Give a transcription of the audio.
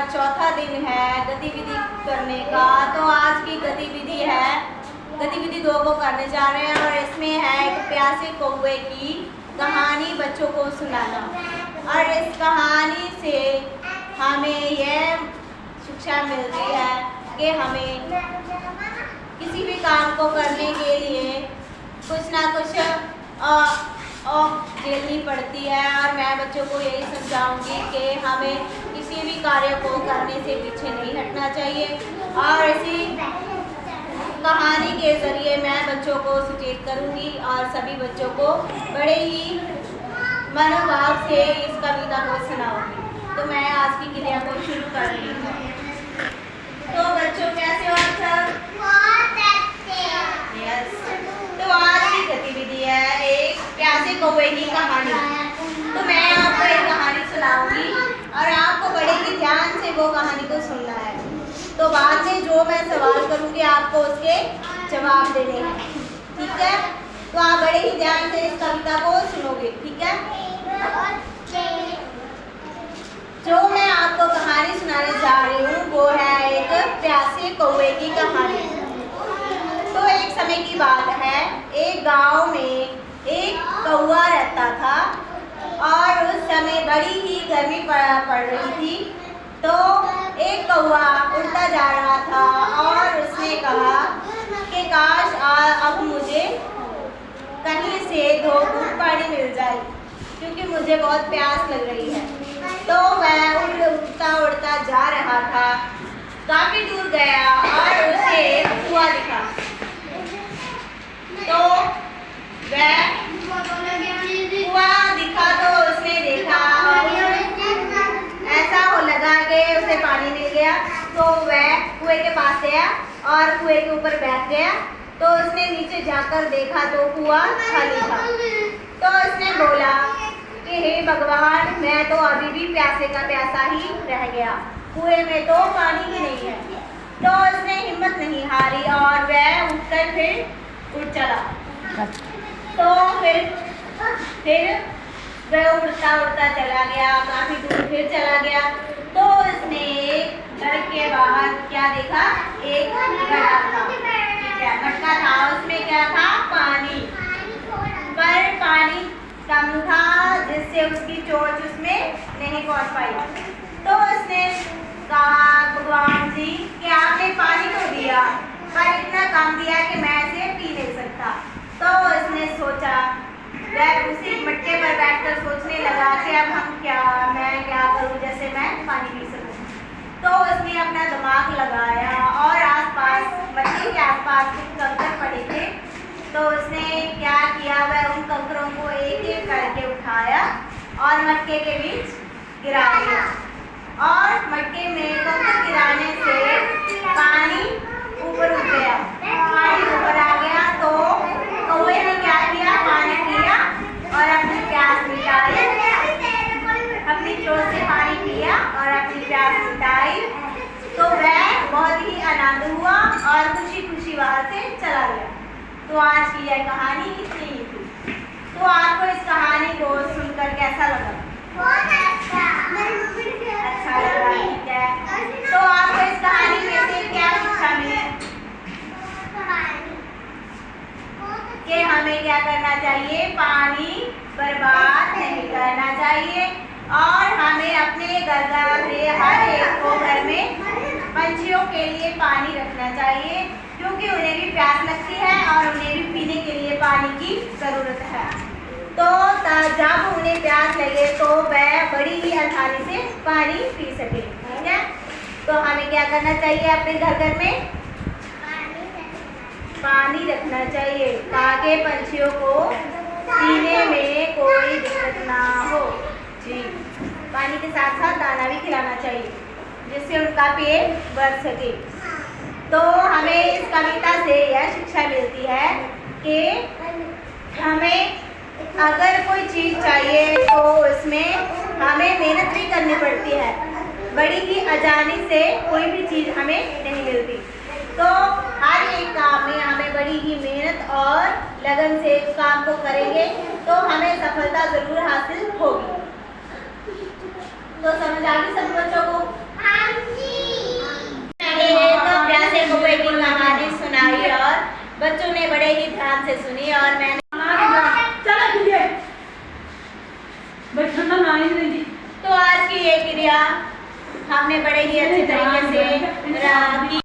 चौथा दिन है गतिविधि करने का। तो आज की गतिविधि है, गतिविधि 2 को करने जा रहे हैं और इसमें है एक प्यासे कौवे की कहानी बच्चों को सुनाना। और इस कहानी से हमें यह शिक्षा मिलती है कि हमें किसी भी काम को करने के लिए कुछ ना कुछ झेलनी पड़ती है। और मैं बच्चों को यही समझाऊंगी कि हमें किसी भी कार्य को करने से पीछे नहीं हटना चाहिए। और इसी कहानी के ज़रिए मैं बच्चों को सचेत करूंगी और सभी बच्चों को बड़े ही मनोभाव से इस कविता को सुनाऊंगी। तो मैं आज की क्रिया को शुरू कर रही हूँ। तो बच्चों कैसे हो आप सब? यस। तो आज की गतिविधि है एक प्यासे कौवे की कहानी। तो मैं आपको एक कहानी सुनाऊंगी और आपको बड़े ही ध्यान से वो कहानी को सुनना है। तो बाद में जो मैं सवाल करूंगी आपको उसके जवाब देने हैं, ठीक है? तो आप बड़े ही ध्यान से इस कविता को सुनोगे, ठीक है? जो मैं आपको कहानी सुनाने जा रही हूँ वो है एक प्यासे कौवे की कहानी। तो एक समय की बात है, एक गांव में एक कौवा रहता था और उस समय बड़ी ही गर्मी पड़ रही थी। तो एक कौवा उड़ता जा रहा था और उसने कहा कि काश अब मुझे कहीं से 2 घूंट पानी मिल जाए क्योंकि मुझे बहुत प्यास लग रही है। तो वह उड़ता उड़ता जा रहा था, काफी दूर गया और उसे एक कुआं दिखा। तो वह कुआं दिखा तो उसने देखा और ऐसा हो लगा कि उसे पानी मिल गया। तो वह कुएं के पास गया और कुएं के ऊपर बैठ गया। तो उसने नीचे जाकर देखा तो कुआं खाली था। तो उसने बोला कि हे भगवान, मैं तो अभी भी प्यासे का प्यासा ही रह गया, कुएं में तो पानी ही नहीं है। तो उसने हिम्मत नहीं हारी और वह उठकर फिर उड़ चला। तो फिर वह उड़ता उड़ता चला गया, काफी दूर फिर चला गया। तो उसने एक घर के बाहर क्या देखा? एक घड़ा था, ठीक है, मटका था, उसमें क्या था? पानी। पर पानी कम था जिससे उसकी चोंच उसमें नहीं पहुंच पाई। तो उसने कहा, भगवान जी कि आपने पानी तो दिया पर इतना कम दिया कि मैं इसे पी नहीं सकता। तो उसने सोचा, वह उसी मटके पर बैठकर सोचने लगा कि अब मैं क्या करूं जैसे मैं पानी पी सकूं। तो उसने अपना दिमाग लगाया और आसपास, मटके के आसपास कुछ कंकड़ पड़े थे। तो उसने क्या किया, वह उन कंकरों को एक एक करके उठाया और मटके के बीच गिरा दिया। और मटके में कंकड़ गिराने से पानी ऊपर उठ गया, पानी ऊपर आ गया। तो कौवे ने क्या किया? पानी पिया और अपनी प्यास मिटाई, अपनी चोंच से पानी पिया और अपनी प्यास मिटाई। तो वह बहुत ही आनंद हुआ और खुशी खुशी वहां से चला गया। तो आज की यह कहानी इतनी ही थी। तो आपको इस कहानी को सुनकर कैसा लगा? अच्छा लगा, ठीक है। तो आपको इस कहानी में से क्या शिक्षा मिली? कि हमें क्या करना चाहिए? पानी बर्बाद नहीं करना चाहिए और हमें अपने हर एक को घर में पंछियों के लिए पानी रखना चाहिए क्योंकि उन्हें भी प्यास लगती है और उन्हें भी पीने के लिए पानी की ज़रूरत है। तो जब उन्हें प्यास लगे तो वह बड़ी ही आसानी से पानी पी सके, ठीक है? तो हमें क्या करना चाहिए? अपने घर में पानी रखना चाहिए ताकि पंछियों को पीने में कोई दिक्कत ना हो। जी, पानी के साथ साथ दाना भी खिलाना चाहिए जिससे उनका पेट भर सके। तो हमें इस कविता से यह शिक्षा मिलती है कि हमें अगर कोई चीज़ चाहिए तो उसमें हमें मेहनत भी करनी पड़ती है, बड़ी ही आसानी से कोई भी चीज़ हमें नहीं मिलती। तो हर एक काम में हमें बड़ी ही मेहनत और लगन से इस काम को करेंगे तो हमें सफलता ज़रूर हासिल होगी। तो समझ आ गई सब बच्चों को? बच्चों ने बड़े ही ध्यान से सुनी और मैंने तो आज की ये क्रिया हमने बड़े ही अच्छे तरीके से की।